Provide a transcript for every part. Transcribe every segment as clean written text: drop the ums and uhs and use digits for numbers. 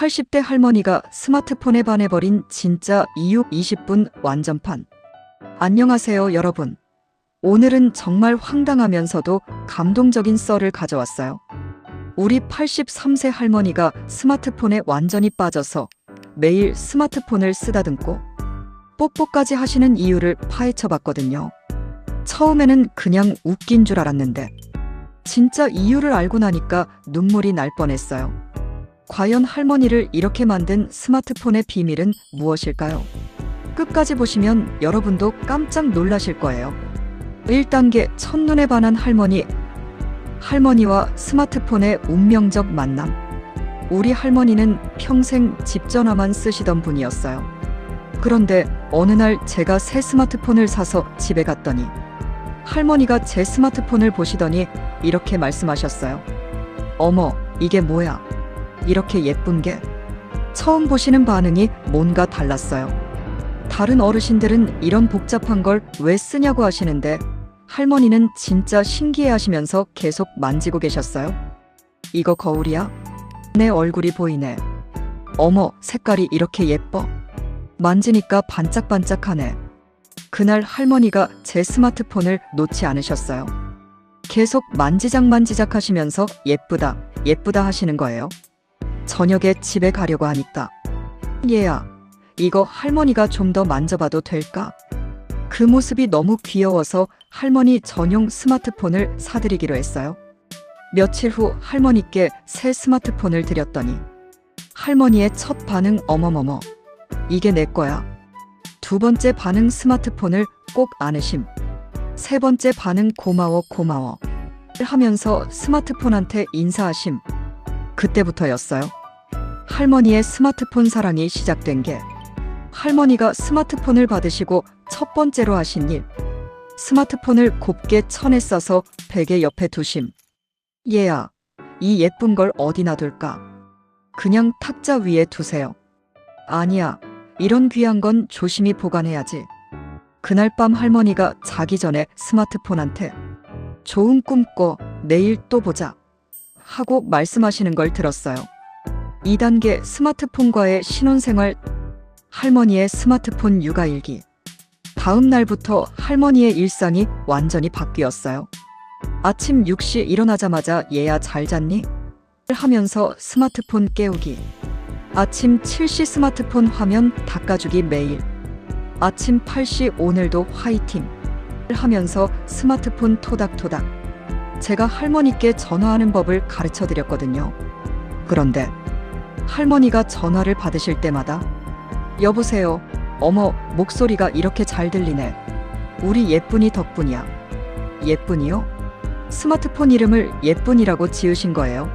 80대 할머니가 스마트폰에 반해버린 진짜 이육 20분 완전판. 안녕하세요, 여러분. 오늘은 정말 황당하면서도 감동적인 썰을 가져왔어요. 우리 83세 할머니가 스마트폰에 완전히 빠져서 매일 스마트폰을 쓰다듬고 뽀뽀까지 하시는 이유를 파헤쳐봤거든요. 처음에는 그냥 웃긴 줄 알았는데 진짜 이유를 알고 나니까 눈물이 날 뻔했어요. 과연 할머니를 이렇게 만든 스마트폰의 비밀은 무엇일까요? 끝까지 보시면 여러분도 깜짝 놀라실 거예요. 1단계 첫눈에 반한 할머니. 할머니와 스마트폰의 운명적 만남. 우리 할머니는 평생 집 전화만 쓰시던 분이었어요. 그런데 어느 날 제가 새 스마트폰을 사서 집에 갔더니 할머니가 제 스마트폰을 보시더니 이렇게 말씀하셨어요. 어머, 이게 뭐야? 이렇게 예쁜 게. 처음 보시는 반응이 뭔가 달랐어요. 다른 어르신들은 이런 복잡한 걸 왜 쓰냐고 하시는데 할머니는 진짜 신기해 하시면서 계속 만지고 계셨어요. 이거 거울이야? 내 얼굴이 보이네. 어머, 색깔이 이렇게 예뻐. 만지니까 반짝반짝하네. 그날 할머니가 제 스마트폰을 놓지 않으셨어요. 계속 만지작 하시면서 예쁘다, 예쁘다 하시는 거예요. 저녁에 집에 가려고 하니까 얘야, 이거 할머니가 좀 더 만져봐도 될까? 그 모습이 너무 귀여워서 할머니 전용 스마트폰을 사드리기로 했어요. 며칠 후 할머니께 새 스마트폰을 드렸더니 할머니의 첫 반응 어머머머, 이게 내 거야. 두 번째 반응 스마트폰을 꼭 안으심. 세 번째 반응 고마워 하면서 스마트폰한테 인사하심. 그때부터였어요. 할머니의 스마트폰 사랑이 시작된 게 할머니가 스마트폰을 받으시고 첫 번째로 하신 일. 스마트폰을 곱게 천에 싸서 베개 옆에 두심. 얘야, 이 예쁜 걸 어디 놔둘까? 그냥 탁자 위에 두세요. 아니야, 이런 귀한 건 조심히 보관해야지. 그날 밤 할머니가 자기 전에 스마트폰한테 좋은 꿈 꿔, 내일 또 보자 하고 말씀하시는 걸 들었어요. 2단계 스마트폰과의 신혼생활. 할머니의 스마트폰 육아일기. 다음 날부터 할머니의 일상이 완전히 바뀌었어요. 아침 6시 일어나자마자 얘야 잘 잤니? 하면서 스마트폰 깨우기. 아침 7시 스마트폰 화면 닦아주기 매일. 아침 8시 오늘도 화이팅 하면서 스마트폰 토닥토닥. 제가 할머니께 전화하는 법을 가르쳐 드렸거든요. 그런데 할머니가 전화를 받으실 때마다 여보세요. 어머, 목소리가 이렇게 잘 들리네. 우리 예쁜이 덕분이야. 예쁜이요? 스마트폰 이름을 예쁜이라고 지으신 거예요.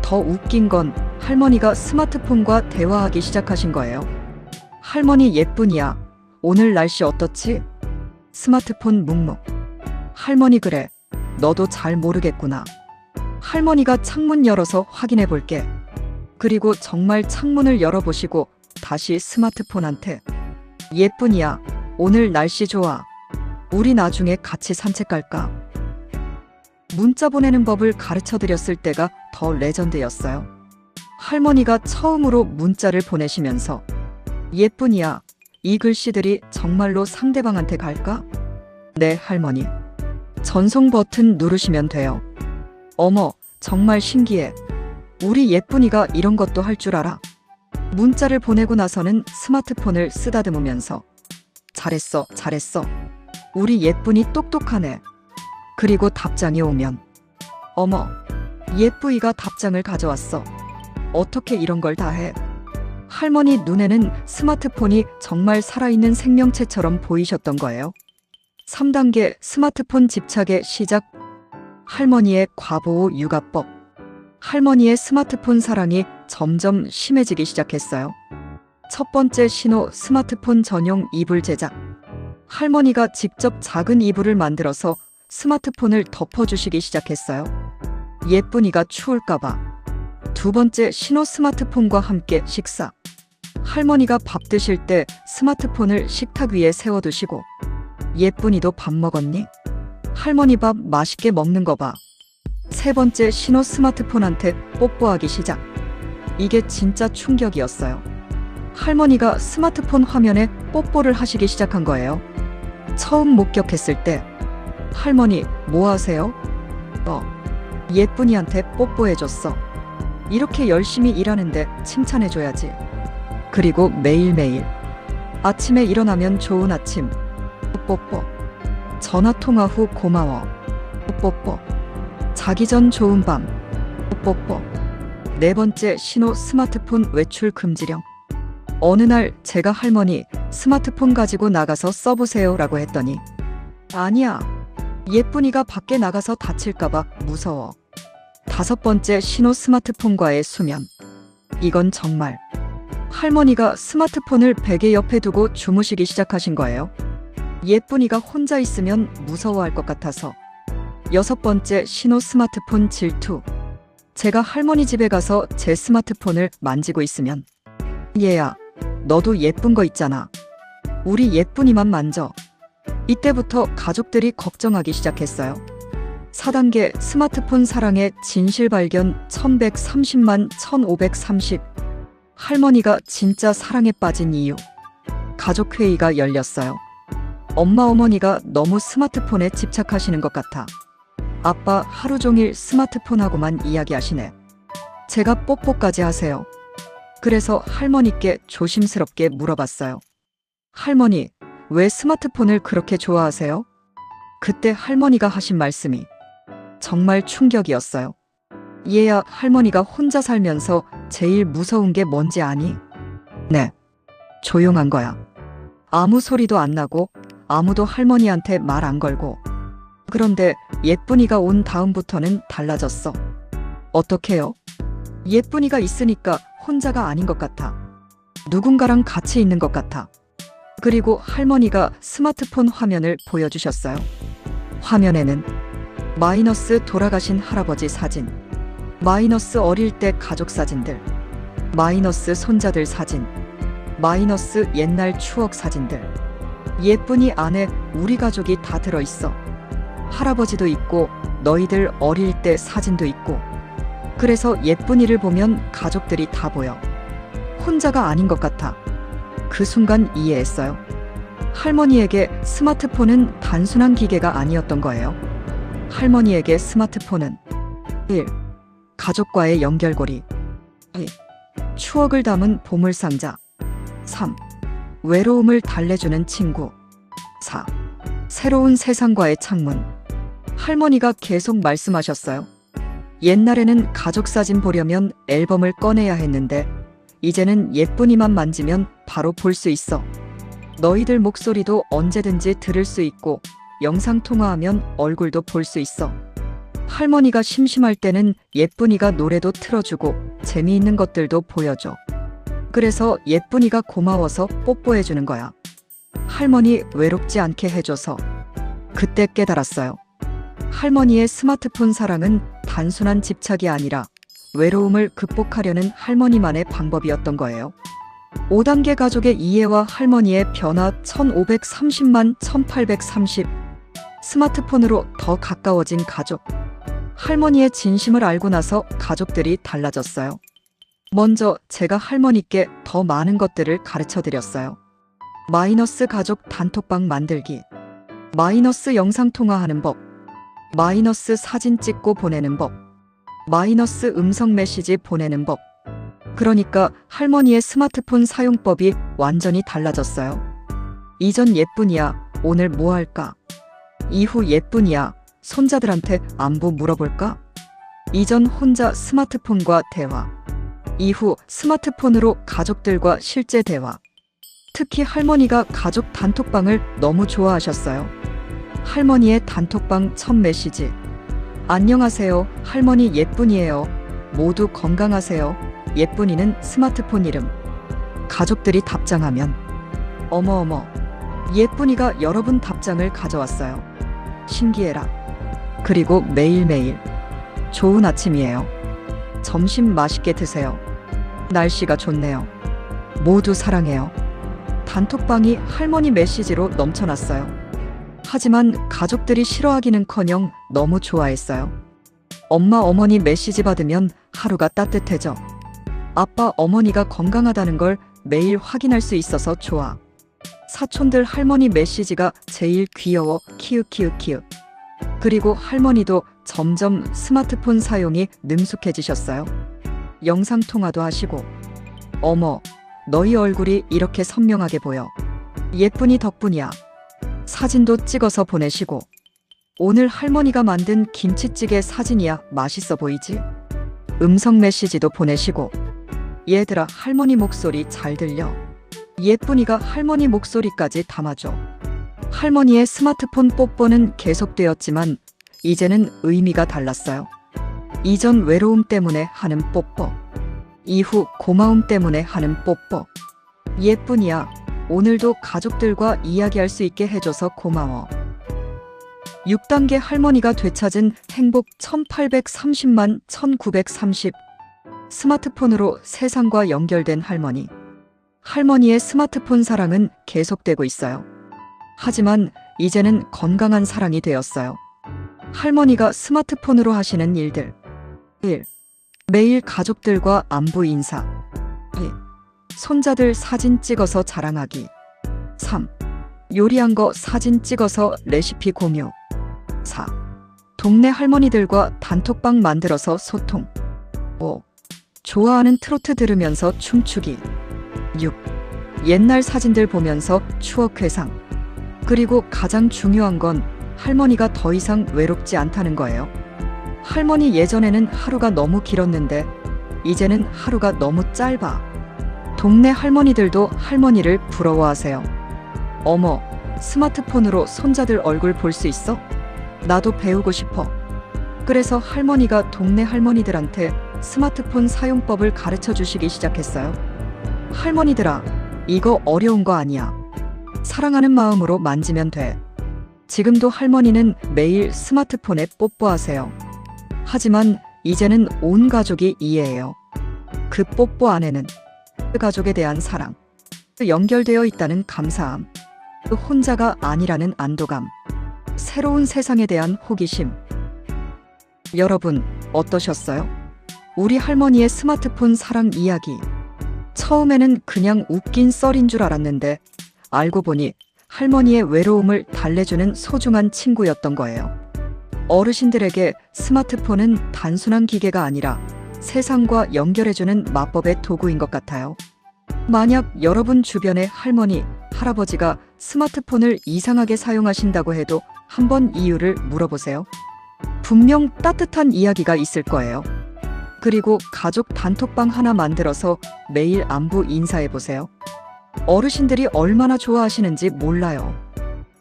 더 웃긴 건 할머니가 스마트폰과 대화하기 시작하신 거예요. 할머니 예쁜이야. 오늘 날씨 어떻지? 스마트폰 묵묵. 할머니 그래. 너도 잘 모르겠구나. 할머니가 창문 열어서 확인해 볼게. 그리고 정말 창문을 열어보시고 다시 스마트폰한테 예쁜이야. 오늘 날씨 좋아. 우리 나중에 같이 산책 갈까? 문자 보내는 법을 가르쳐 드렸을 때가 더 레전드였어요. 할머니가 처음으로 문자를 보내시면서 예쁜이야. 이 글씨들이 정말로 상대방한테 갈까? 네, 할머니. 전송 버튼 누르시면 돼요. 어머, 정말 신기해. 우리 예쁜이가 이런 것도 할 줄 알아. 문자를 보내고 나서는 스마트폰을 쓰다듬으면서 잘했어. 우리 예쁜이 똑똑하네. 그리고 답장이 오면 어머, 예쁘이가 답장을 가져왔어. 어떻게 이런 걸 다 해? 할머니 눈에는 스마트폰이 정말 살아있는 생명체처럼 보이셨던 거예요. 3단계 스마트폰 집착의 시작. 할머니의 과보호 육아법. 할머니의 스마트폰 사랑이 점점 심해지기 시작했어요. 첫 번째 신호 스마트폰 전용 이불 제작. 할머니가 직접 작은 이불을 만들어서 스마트폰을 덮어주시기 시작했어요. 예쁜이가 추울까봐. 두 번째 신호 스마트폰과 함께 식사. 할머니가 밥 드실 때 스마트폰을 식탁 위에 세워두시고 예쁜이도 밥 먹었니? 할머니 밥 맛있게 먹는 거 봐. 세 번째 신호 스마트폰한테 뽀뽀하기 시작. 이게 진짜 충격이었어요. 할머니가 스마트폰 화면에 뽀뽀를 하시기 시작한 거예요. 처음 목격했을 때 할머니 뭐 하세요? 예쁜이한테 뽀뽀해줬어. 이렇게 열심히 일하는데 칭찬해줘야지. 그리고 매일매일 아침에 일어나면 좋은 아침 뽀뽀, 전화통화 후 고마워 뽀뽀, 자기 전 좋은 밤 뽀뽀. 네 번째 신호 스마트폰 외출 금지령. 어느 날 제가 할머니 스마트폰 가지고 나가서 써보세요 라고 했더니 아니야, 예쁜이가 밖에 나가서 다칠까봐 무서워. 다섯 번째 신호 스마트폰과의 수면. 이건 정말 할머니가 스마트폰을 베개 옆에 두고 주무시기 시작하신 거예요. 예쁜이가 혼자 있으면 무서워할 것 같아서. 여섯 번째 신호 스마트폰 질투. 제가 할머니 집에 가서 제 스마트폰을 만지고 있으면 얘야, 너도 예쁜 거 있잖아. 우리 예쁜이만 만져. 이때부터 가족들이 걱정하기 시작했어요. 4단계 스마트폰 사랑의 진실 발견 1130만 1530. 할머니가 진짜 사랑에 빠진 이유. 가족회의가 열렸어요. 엄마 어머니가 너무 스마트폰에 집착하시는 것 같아. 아빠 하루 종일 스마트폰하고만 이야기하시네. 제가 뽀뽀까지 하세요. 그래서 할머니께 조심스럽게 물어봤어요. 할머니, 왜 스마트폰을 그렇게 좋아하세요? 그때 할머니가 하신 말씀이 정말 충격이었어요. 얘야, 할머니가 혼자 살면서 제일 무서운 게 뭔지 아니? 네, 조용한 거야. 아무 소리도 안 나고 아무도 할머니한테 말 안 걸고. 그런데 예쁜이가 온 다음부터는 달라졌어. 어떡해요? 예쁜이가 있으니까 혼자가 아닌 것 같아. 누군가랑 같이 있는 것 같아. 그리고 할머니가 스마트폰 화면을 보여주셨어요. 화면에는 마이너스 돌아가신 할아버지 사진, 마이너스 어릴 때 가족 사진들, 마이너스 손자들 사진, 마이너스 옛날 추억 사진들. 예쁜이 안에 우리 가족이 다 들어있어. 할아버지도 있고 너희들 어릴 때 사진도 있고. 그래서 예쁜이를 보면 가족들이 다 보여. 혼자가 아닌 것 같아. 그 순간 이해했어요. 할머니에게 스마트폰은 단순한 기계가 아니었던 거예요. 할머니에게 스마트폰은 1. 가족과의 연결고리. 2. 추억을 담은 보물상자. 3. 외로움을 달래주는 친구. 4. 새로운 세상과의 창문. 할머니가 계속 말씀하셨어요. 옛날에는 가족 사진 보려면 앨범을 꺼내야 했는데 이제는 예쁜이만 만지면 바로 볼 수 있어. 너희들 목소리도 언제든지 들을 수 있고 영상 통화하면 얼굴도 볼 수 있어. 할머니가 심심할 때는 예쁜이가 노래도 틀어주고 재미있는 것들도 보여줘. 그래서 예쁜이가 고마워서 뽀뽀해주는 거야. 할머니 외롭지 않게 해줘서. 그때 깨달았어요. 할머니의 스마트폰 사랑은 단순한 집착이 아니라 외로움을 극복하려는 할머니만의 방법이었던 거예요. 5단계 가족의 이해와 할머니의 변화 1530만 1830. 스마트폰으로 더 가까워진 가족. 할머니의 진심을 알고 나서 가족들이 달라졌어요. 먼저 제가 할머니께 더 많은 것들을 가르쳐 드렸어요. 마이너스 가족 단톡방 만들기, 마이너스 영상 통화하는 법, 마이너스 사진 찍고 보내는 법, 마이너스 음성 메시지 보내는 법. 그러니까 할머니의 스마트폰 사용법이 완전히 달라졌어요. 이전 예쁜이야, 오늘 뭐 할까? 이후 예쁜이야, 손자들한테 안부 물어볼까? 이전 혼자 스마트폰과 대화. 이후 스마트폰으로 가족들과 실제 대화. 특히 할머니가 가족 단톡방을 너무 좋아하셨어요. 할머니의 단톡방 첫 메시지. 안녕하세요. 할머니 예쁜이에요. 모두 건강하세요. 예쁜이는 스마트폰 이름. 가족들이 답장하면 어머어머, 예쁜이가 여러분 답장을 가져왔어요. 신기해라. 그리고 매일매일 좋은 아침이에요. 점심 맛있게 드세요. 날씨가 좋네요. 모두 사랑해요. 단톡방이 할머니 메시지로 넘쳐났어요. 하지만 가족들이 싫어하기는커녕 너무 좋아했어요. 엄마 어머니 메시지 받으면 하루가 따뜻해져. 아빠, 어머니가 건강하다는 걸 매일 확인할 수 있어서 좋아. 사촌들 할머니 메시지가 제일 귀여워. 키읔키읔키읔. 그리고 할머니도 점점 스마트폰 사용이 능숙해지셨어요. 영상통화도 하시고. 어머, 너희 얼굴이 이렇게 선명하게 보여. 예쁜이 덕분이야. 사진도 찍어서 보내시고. 오늘 할머니가 만든 김치찌개 사진이야. 맛있어 보이지? 음성 메시지도 보내시고. 얘들아, 할머니 목소리 잘 들려. 예쁜이가 할머니 목소리까지 담아줘. 할머니의 스마트폰 뽀뽀는 계속되었지만 이제는 의미가 달랐어요. 이전 외로움 때문에 하는 뽀뽀. 이후 고마움 때문에 하는 뽀뽀. 예쁜이야, 오늘도 가족들과 이야기할 수 있게 해줘서 고마워. 6단계 할머니가 되찾은 행복 1830만 1930. 스마트폰으로 세상과 연결된 할머니. 할머니의 스마트폰 사랑은 계속되고 있어요. 하지만 이제는 건강한 사랑이 되었어요. 할머니가 스마트폰으로 하시는 일들. 1. 매일 가족들과 안부 인사. 2. 손자들 사진 찍어서 자랑하기. 3. 요리한 거 사진 찍어서 레시피 공유. 4. 동네 할머니들과 단톡방 만들어서 소통. 5. 좋아하는 트로트 들으면서 춤추기. 6. 옛날 사진들 보면서 추억 회상. 그리고 가장 중요한 건 할머니가 더 이상 외롭지 않다는 거예요. 할머니 예전에는 하루가 너무 길었는데 이제는 하루가 너무 짧아. 동네 할머니들도 할머니를 부러워하세요. 어머, 스마트폰으로 손자들 얼굴 볼 수 있어? 나도 배우고 싶어. 그래서 할머니가 동네 할머니들한테 스마트폰 사용법을 가르쳐 주시기 시작했어요. 할머니들아, 이거 어려운 거 아니야. 사랑하는 마음으로 만지면 돼. 지금도 할머니는 매일 스마트폰에 뽀뽀하세요. 하지만 이제는 온 가족이 이해해요. 그 뽀뽀 안에는 그 가족에 대한 사랑, 연결되어 있다는 감사함, 그 혼자가 아니라는 안도감, 새로운 세상에 대한 호기심. 여러분, 어떠셨어요? 우리 할머니의 스마트폰 사랑 이야기. 처음에는 그냥 웃긴 썰인 줄 알았는데 알고 보니 할머니의 외로움을 달래주는 소중한 친구였던 거예요. 어르신들에게 스마트폰은 단순한 기계가 아니라 세상과 연결해주는 마법의 도구인 것 같아요. 만약 여러분 주변의 할머니, 할아버지가 스마트폰을 이상하게 사용하신다고 해도 한번 이유를 물어보세요. 분명 따뜻한 이야기가 있을 거예요. 그리고 가족 단톡방 하나 만들어서 매일 안부 인사해보세요. 어르신들이 얼마나 좋아하시는지 몰라요.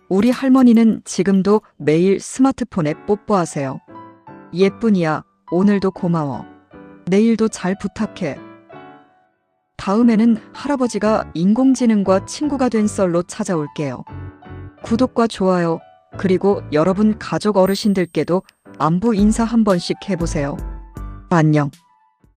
우리 할머니는 지금도 매일 스마트폰에 뽀뽀하세요. 예쁜이야, 오늘도 고마워. 내일도 잘 부탁해. 다음에는 할아버지가 인공지능과 친구가 된 썰로 찾아올게요. 구독과 좋아요, 그리고 여러분 가족 어르신들께도 안부 인사 한 번씩 해보세요. 안녕.